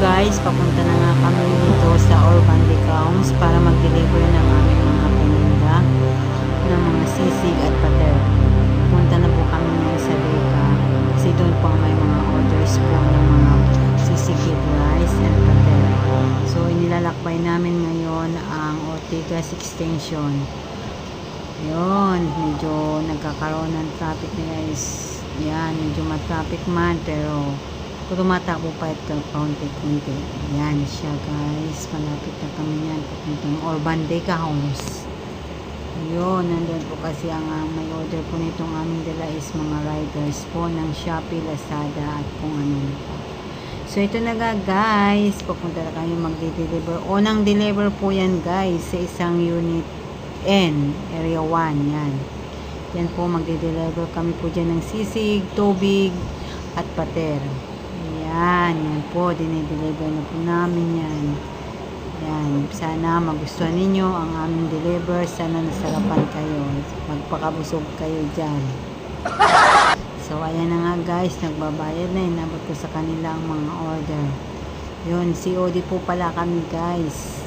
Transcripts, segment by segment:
guys, papunta na nga kami dito sa Urban Decals para mag-deliver ng aming mga paninda ng mga sisig at pater. Punta na po kami ngayon sa Beka kasi doon po may mga orders po ng mga sisig with rice and pater. So inilalakbay namin ngayon ang Ortigas Extension. Yun, medyo nagkakaroon ng traffic na guys. Yan, medyo matraffic man pero tumatakbo pa ito kaunti-kunti. Yan siya guys, malapit na kami yan papuntang Urban Decals. Yun, nandun po kasi ang may order po nitong aming dala is mga riders po ng Shopee, Lazada at kung ano pa. So ito na guys, papunta na kami magde-deliver. Unang deliver po yan guys sa isang unit N, area 1 yan. Yan po, magde-deliver kami po dyan ng sisig, tubig at pater. Yan po, dinideliver na po namin yan. Yan, sana magustuhan ninyo ang aming deliver. Sana nasarapan kayo, magpakabusog kayo dyan. So ayan na nga guys, nagbabayad na, inabot ko sa kanila ang mga order. Yun, COD po pala kami guys.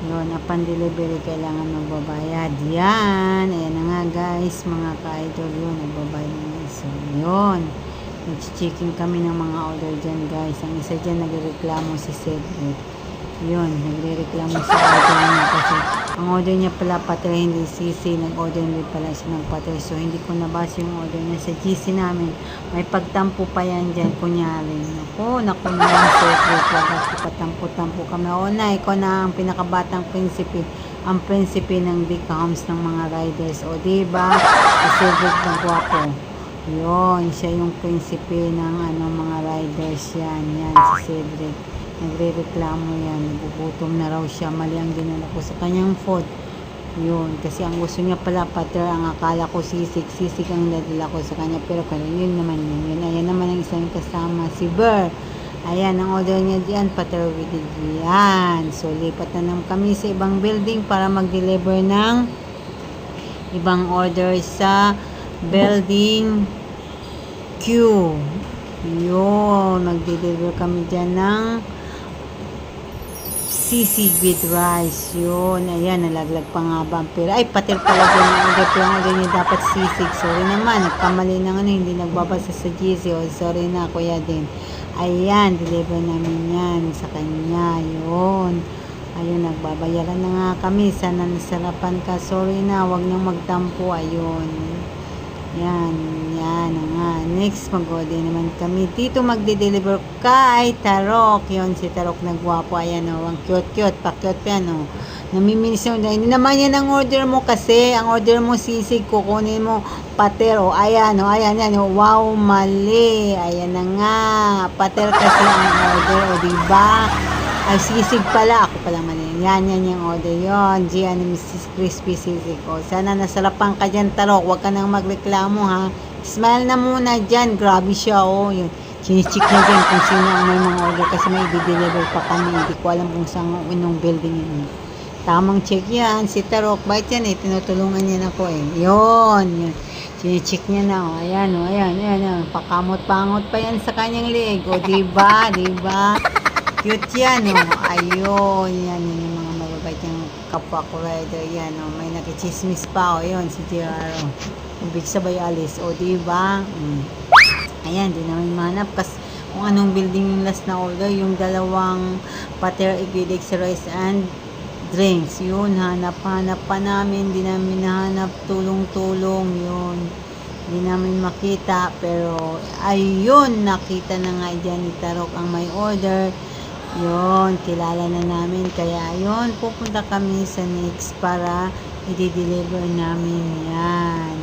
Yun, upon delivery kailangan magbabayad. Yan, ayan na nga guys, mga ka-idol, yun, nagbabayad na. So yun, nag-checking kami ng mga order dyan guys. Ang isa dyan nagreklamo si Cedric. Yun, nagreklamo sa order niya kasi ang order niya pala pater, hindi sisi. Nag-order din pala siya ng pater. So hindi ko nabasa yung order niya sa GC namin. May pagtampo pa yan dyan kunyari. Naku na yung Cedric. Patampo-tampo kami. O na, ikaw na ang pinakabatang prinsipe. Ang prinsipe ng Decals ng mga riders. O diba? Si Cedric na gwapo. Yun, siya yung prinsipe ng mga riders yan. Yan, si Cedric. Nagre-reklamo yan. Nagugutom na raw siya. Mali ang dinala ko sa kanyang food. Yun, kasi ang gusto niya pala pater. Ang akala ko sisig. Sisig ang nadala ko sa kanya. Pero yun naman yun. Ayan naman ang isang kasama. Si Ber. Ayan, ang order niya diyan, pater with it. Yan. So, lipat na naman kami sa ibang building para mag-deliver ng ibang order sa building Q. Yun, mag-deliver kami dyan ng sisig with rice. Yun, ayan, nalaglag pa nga ba ang pera. Ay, pater pala dyan ang order. Pero ang order niya dapat sisig. Sorry naman, nagkamali ng hindi nagbabasa sa GC. O, sorry na, kuya din. Ayan, deliver namin yan sa kanya. Yun. Ayun, nagbabayaran na nga kami. Sana nasarapan ka. Sorry na, wag nang magtampo. Ayun. Yan na nga. Next, mag-order naman kami. Dito magde-deliver kay Tarok. Yun, si Tarok nagwapo. Ayan o, ang cute-cute. Pa-cute pa yan o. Namiminis yun. Hindi naman yan ang order mo kasi. Ang order mo sisig, kukunin mo pater o. Ayan o, ayan yan o. Wow, mali. Ayan na nga. Pater kasi ang order o, diba? Ay, sisig pala. Ako pala mali. Yan yung order yon. Gian ni Mrs. Crispy Sisig. O, sana nasarapan ka dyan, Tarok. Huwag ka nang magreklamo, ha. Smile na muna dyan. Grabe siya, o. Yun. Chinichik na dyan kung sino ang may mga order kasi may i-deliver pa kami. Hindi ko alam kung saan inong building yun. Tamang check yan. Si Tarok, bakit yan eh? Tinutulungan niya na ako eh. Yun. Chinichik niya na, o. Ayan, o. Ayan. Pakamot-pangot pa yan sa kanyang leg. O, diba? Cute yan, o. Ayun, yan yung mga mababait yung kapwa ko rider. Yan, o. May nakichismis pa, o. Yun, si Gerardo. Ibig sabay alis, o. Diba? Ayan, di namin mahanap. Kasi kung anong building yung last na order, yung dalawang pater, equidex, rice, and drinks. Yun, hanap pa namin. Di namin nahanap. Tulong-tulong, yun. Di namin makita. Pero, ayun, nakita na nga dyan ni Tarok ang may order. Yun, kilala na namin. Kaya yun, pupunta kami sa next para i-deliver namin yan.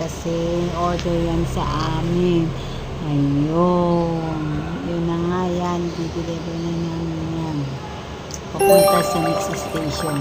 Kasi order yan sa amin. Ayun. Yun na nga yan, i-deliver na namin yan. Pupunta sa next station.